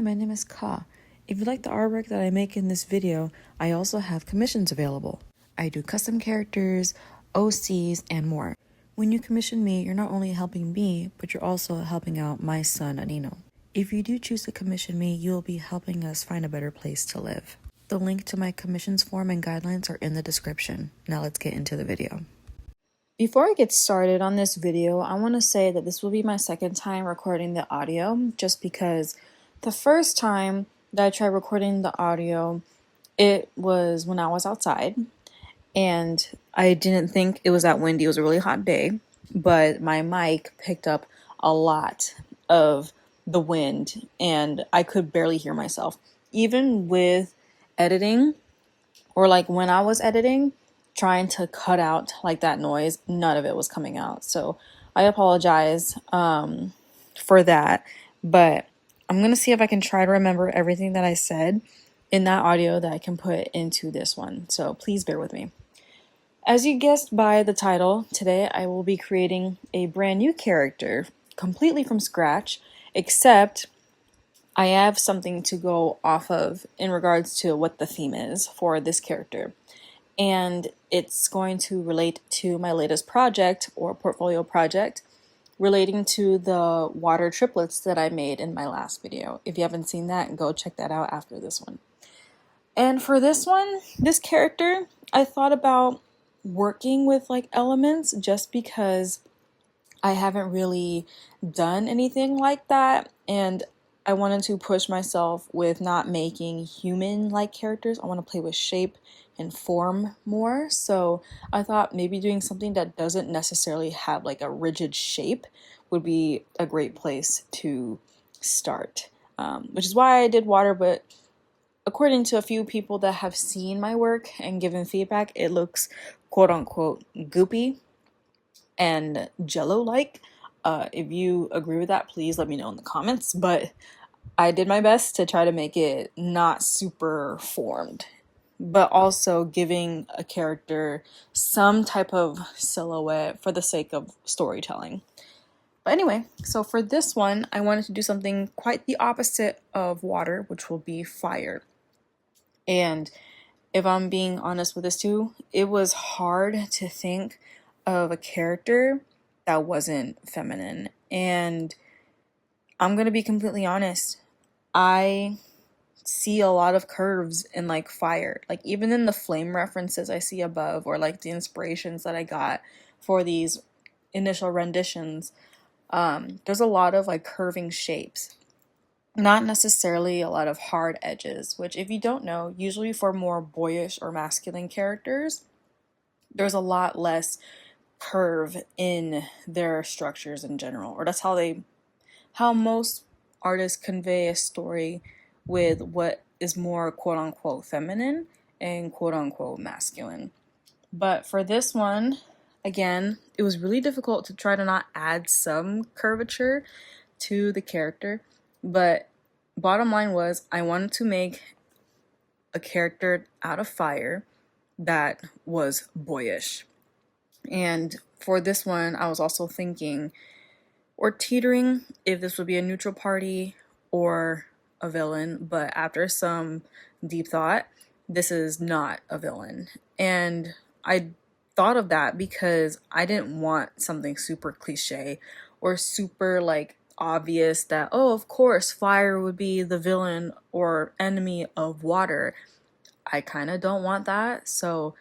Hi, my name is Ka. If you like the artwork that I make in this video, I also have commissions available. I do custom characters, OCs, and more. When you commission me, you're not only helping me, but you're also helping out my son, Anino. If you do choose to commission me, you'll be helping us find a better place to live. The link to my commissions form and guidelines are in the description. Now let's get into the video. Before I get started on this video, I want to say that this will be my second time recording the audio, just because the first time that I tried recording the audio, it was when I was outside, and I didn't think it was that windy. It was a really hot day, but my mic picked up a lot of the wind, and I could barely hear myself. Even with editing, or like when I was editing, trying to cut out like that noise, none of it was coming out. So I apologize for that, but I'm gonna see if I can try to remember everything that I said in that audio that I can put into this one. So please bear with me. As you guessed by the title, today I will be creating a brand new character completely from scratch, except I have something to go off of in regards to what the theme is for this character. And it's going to relate to my latest project or portfolio project relating to the water triplets that I made in my last video. If you haven't seen that, go check that out after this one. And for this one, this character, I thought about working with like elements just because I haven't really done anything like that, and I wanted to push myself with not making human-like characters. I want to play with shape and form more. So I thought maybe doing something that doesn't necessarily have like a rigid shape would be a great place to start. Which is why I did water, but according to a few people that have seen my work and given feedback, it looks quote-unquote goopy and jello-like. If you agree with that, please let me know in the comments, but I did my best to try to make it not super formed, but also giving a character some type of silhouette for the sake of storytelling. But anyway, so for this one, I wanted to do something quite the opposite of water, which will be fire. And if I'm being honest with this too, it was hard to think of a character that wasn't feminine. And I'm gonna be completely honest, I see a lot of curves in like fire. Like even in the flame references I see above, or like the inspirations that I got for these initial renditions, there's a lot of like curving shapes. Not necessarily a lot of hard edges, which if you don't know, usually for more boyish or masculine characters, there's a lot less curve in their structures in general, or that's how most artists convey a story with what is more quote-unquote feminine and quote-unquote masculine. But for this one, again, it was really difficult to try to not add some curvature to the character, but bottom line was I wanted to make a character out of fire that was boyish. And for this one, I was also thinking or teetering if this would be a neutral party or a villain, but after some deep thought, this is not a villain. And I thought of that because I didn't want something super cliche or super like obvious that, oh, of course, fire would be the villain or enemy of water. I kind of don't want that. So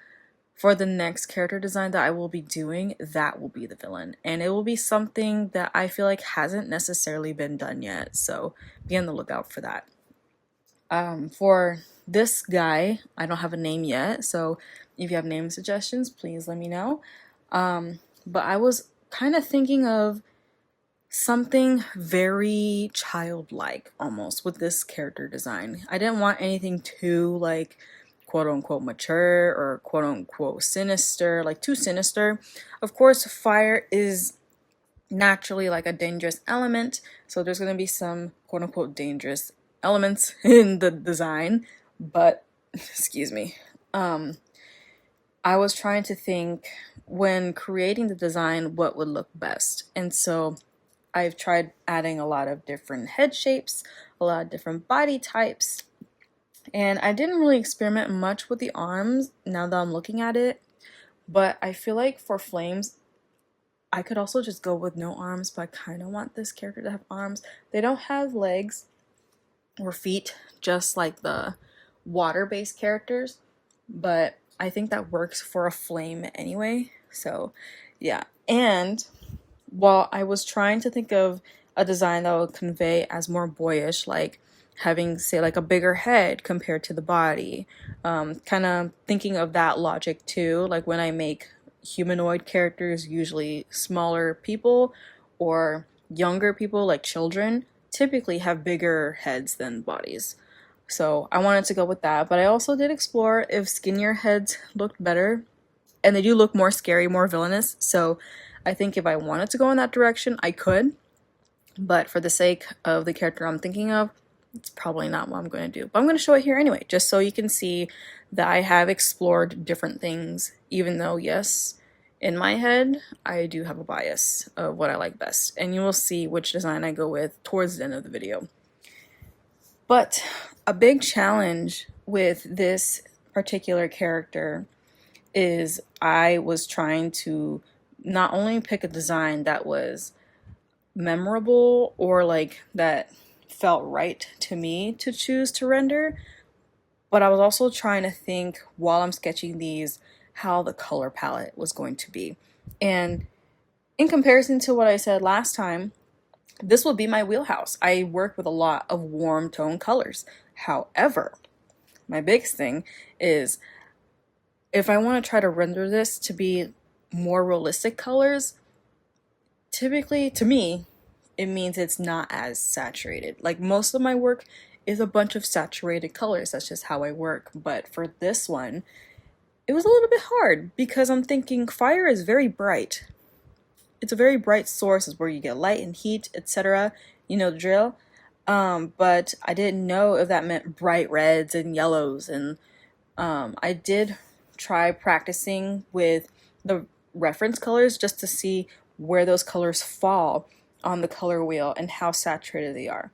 for the next character design that I will be doing, that will be the villain. And it will be something that I feel like hasn't necessarily been done yet. So be on the lookout for that. For this guy, I don't have a name yet. So if you have name suggestions, please let me know. But I was kind of thinking of something very childlike almost with this character design. I didn't want anything too like quote-unquote mature or quote-unquote sinister, like too sinister. Of course, fire is naturally like a dangerous element, so there's going to be some quote-unquote dangerous elements in the design, but excuse me, I was trying to think when creating the design what would look best. And so I've tried adding a lot of different head shapes, a lot of different body types, and I didn't really experiment much with the arms now that I'm looking at it, but I feel like for flames, I could also just go with no arms, but I kind of want this character to have arms. They don't have legs or feet, just like the water-based characters, but I think that works for a flame anyway, so yeah. And while I was trying to think of a design that would convey as more boyish, like having, say, like a bigger head compared to the body, kind of thinking of that logic too, like when I make humanoid characters, usually smaller people or younger people like children typically have bigger heads than bodies. So I wanted to go with that, but I also did explore if skinnier heads looked better, and they do look more scary, more villainous, so I think if I wanted to go in that direction, I could, but for the sake of the character I'm thinking of, it's probably not what I'm going to do. But I'm going to show it here anyway, just so you can see that I have explored different things, even though, yes, in my head, I do have a bias of what I like best, and you will see which design I go with towards the end of the video. But a big challenge with this particular character is I was trying to not only pick a design that was memorable or like that felt right to me to choose to render, but I was also trying to think while I'm sketching these how the color palette was going to be. And in comparison to what I said last time, this will be my wheelhouse. I work with a lot of warm tone colors. However, my biggest thing is if I want to try to render this to be more realistic colors, typically, to me, it means it's not as saturated. Like most of my work is a bunch of saturated colors. That's just how I work. But for this one, it was a little bit hard because I'm thinking fire is very bright. It's a very bright source, is where you get light and heat, etc. You know the drill. But I didn't know if that meant bright reds and yellows. And I did try practicing with the reference colors just to see where those colors fall on the color wheel and how saturated they are.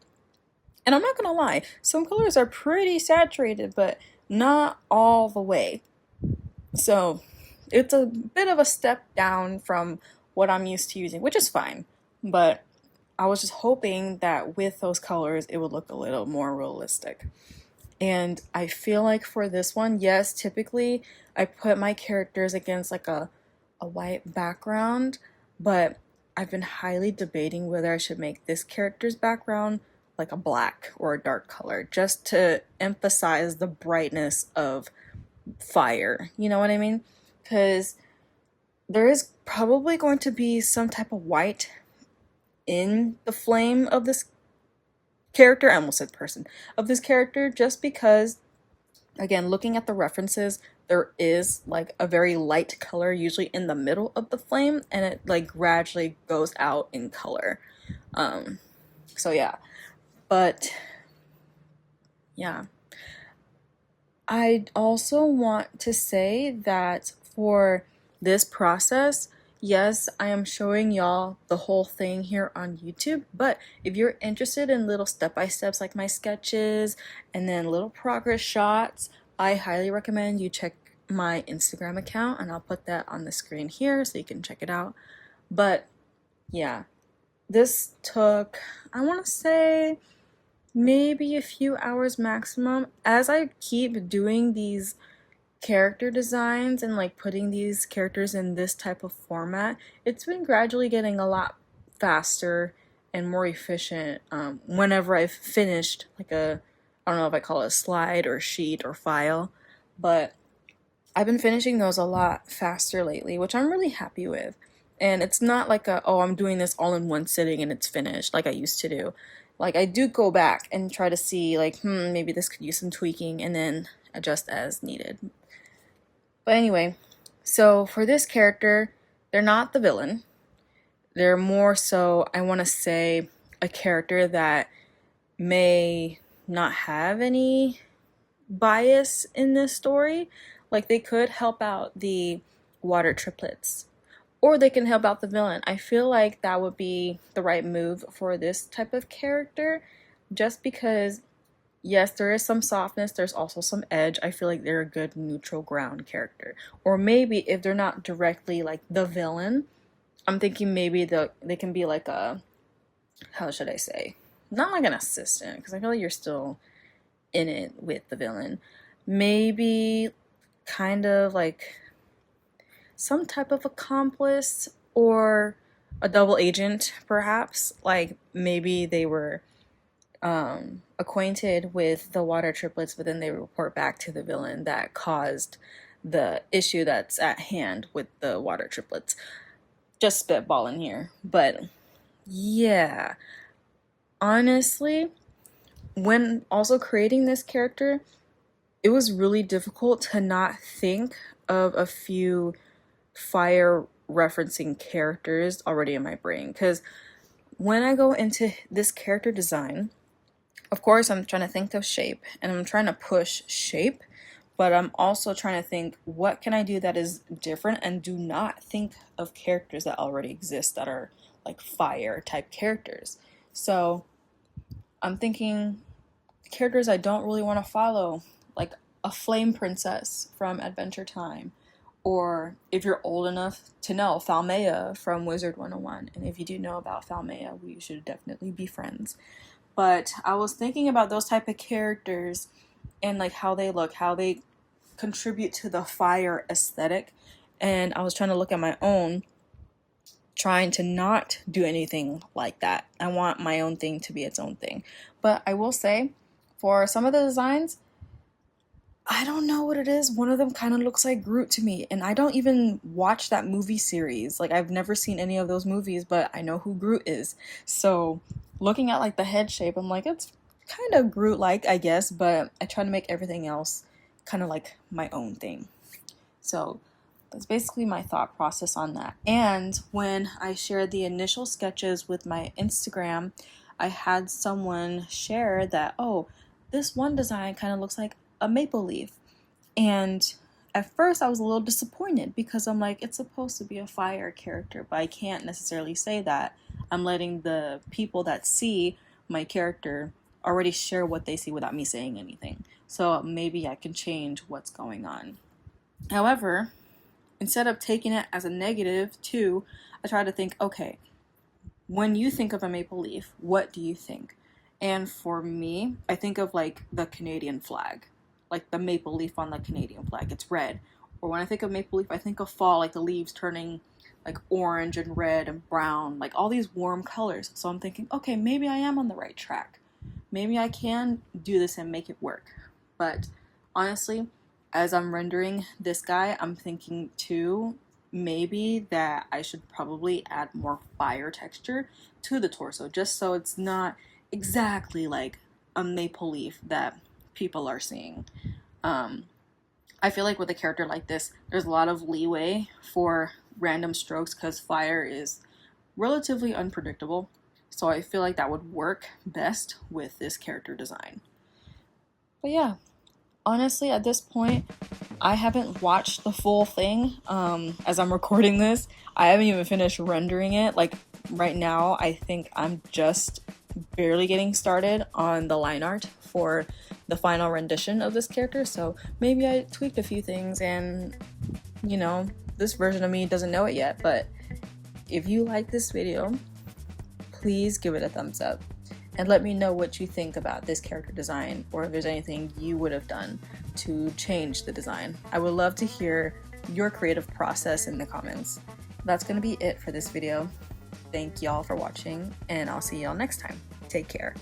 And I'm not gonna lie, some colors are pretty saturated, but not all the way. So it's a bit of a step down from what I'm used to using, which is fine. But I was just hoping that with those colors, it would look a little more realistic. And I feel like for this one, yes, typically I put my characters against like a white background, but I've been highly debating whether I should make this character's background like a black or a dark color, just to emphasize the brightness of fire. You know what I mean? Because there is probably going to be some type of white in the flame of this character. I almost said person. Of this character, just because, again, looking at the references, there is like a very light color usually in the middle of the flame, and it like gradually goes out in color. So yeah, but yeah, I also want to say that for this process, yes, I am showing y'all the whole thing here on YouTube, but if you're interested in little step-by-steps like my sketches and then little progress shots, I highly recommend you check my Instagram account, and I'll put that on the screen here so you can check it out. But yeah, this took, I want to say, maybe a few hours maximum. As I keep doing these character designs and like putting these characters in this type of format, it's been gradually getting a lot faster and more efficient whenever I've finished like a, I don't know if I call it a slide or sheet or file, but I've been finishing those a lot faster lately, which I'm really happy with. And it's not like a, oh, I'm doing this all in one sitting and it's finished like I used to do. Like I do go back and try to see like, maybe this could use some tweaking, and then adjust as needed. But anyway, so for this character, they're not the villain. They're more so, I want to say, a character that may not have any bias in this story. Like they could help out the water triplets, or they can help out the villain. I feel like that would be the right move for this type of character, just because yes, there is some softness, there's also some edge. I feel like they're a good neutral ground character. Or maybe if they're not directly like the villain, I'm thinking maybe they can be like a, how should I say, not like an assistant, because I feel like you're still in it with the villain. Maybe kind of like some type of accomplice or a double agent, perhaps. Like maybe they were acquainted with the water triplets, but then they report back to the villain that caused the issue that's at hand with the water triplets. Just spitballing here, but yeah, honestly, when also creating this character, it was really difficult to not think of a few fire referencing characters already in my brain, because when I go into this character design, of course I'm trying to think of shape and I'm trying to push shape, but I'm also trying to think what can I do that is different and do not think of characters that already exist that are like fire type characters. So I'm thinking characters I don't really want to follow, like a flame princess from Adventure Time, or if you're old enough to know, Falmea from Wizard 101. And if you do know about Falmea, we should definitely be friends. But I was thinking about those type of characters and like how they look, how they contribute to the fire aesthetic. And I was trying to look at my own, trying to not do anything like that. I want my own thing to be its own thing. But I will say, for some of the designs, I don't know what it is. One of them kind of looks like Groot to me, and I don't even watch that movie series. Like, I've never seen any of those movies, but I know who Groot is. So looking at like the head shape, I'm like, it's kind of Groot-like, I guess, but I try to make everything else kind of like my own thing. So that's basically my thought process on that. And when I shared the initial sketches with my Instagram, I had someone share that, oh, this one design kind of looks like a maple leaf. And at first I was a little disappointed because I'm like, it's supposed to be a fire character, but I can't necessarily say that. I'm letting the people that see my character already share what they see without me saying anything. So maybe I can change what's going on. However, instead of taking it as a negative too, I try to think, okay, when you think of a maple leaf, what do you think? And for me, I think of like the Canadian flag, like the maple leaf on the Canadian flag. It's red. Or when I think of maple leaf, I think of fall, like the leaves turning like orange and red and brown, like all these warm colors. So I'm thinking, okay, maybe I am on the right track. Maybe I can do this and make it work. But honestly, as I'm rendering this guy, I'm thinking too, maybe that I should probably add more fire texture to the torso, just so it's not exactly like a maple leaf that people are seeing. I feel like with a character like this, there's a lot of leeway for random strokes because fire is relatively unpredictable. So I feel like that would work best with this character design. But yeah, honestly, at this point, I haven't watched the full thing as I'm recording this. I haven't even finished rendering it. Like right now, I think I'm just barely getting started on the line art for the final rendition of this character. So maybe I tweaked a few things and, you know, this version of me doesn't know it yet. But if you like this video, please give it a thumbs up. And let me know what you think about this character design, or if there's anything you would have done to change the design. I would love to hear your creative process in the comments. That's going to be it for this video. Thank y'all for watching, and I'll see y'all next time. Take care.